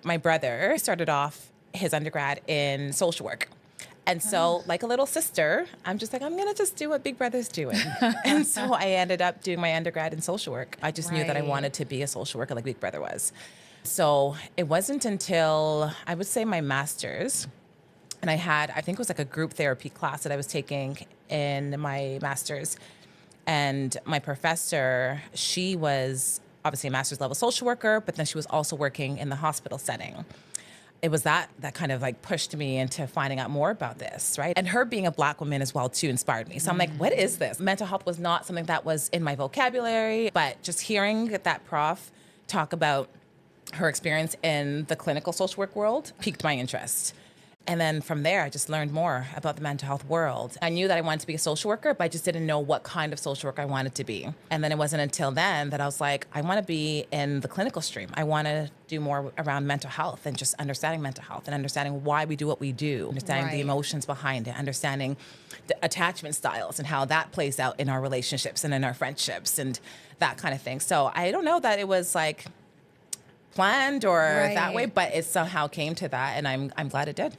My brother started off his undergrad in social work. And so, like a little sister, I'm just like, I'm going to just do what Big Brother's doing. And so I ended up doing my undergrad in social work. I just knew that I wanted to be a social worker like Big Brother was. So it wasn't until, I would say, my master's, and I think it was like a group therapy class that I was taking in my master's. And my professor, she was obviously a master's level social worker, but then she was also working in the hospital setting. It was that kind of like pushed me into finding out more about this, right? And her being a Black woman as well too inspired me. So I'm like, what is this? Mental health was not something that was in my vocabulary, but just hearing that prof talk about her experience in the clinical social work world piqued my interest. And then from there, I just learned more about the mental health world. I knew that I wanted to be a social worker, but I just didn't know what kind of social work I wanted to be. And then it wasn't until then that I was like, I want to be in the clinical stream. I want to do more around mental health and just understanding mental health and understanding why we do what we do, understanding the emotions behind it, understanding the attachment styles and how that plays out in our relationships and in our friendships and that kind of thing. So I don't know that it was like planned or that way, but it somehow came to that, and I'm glad it did.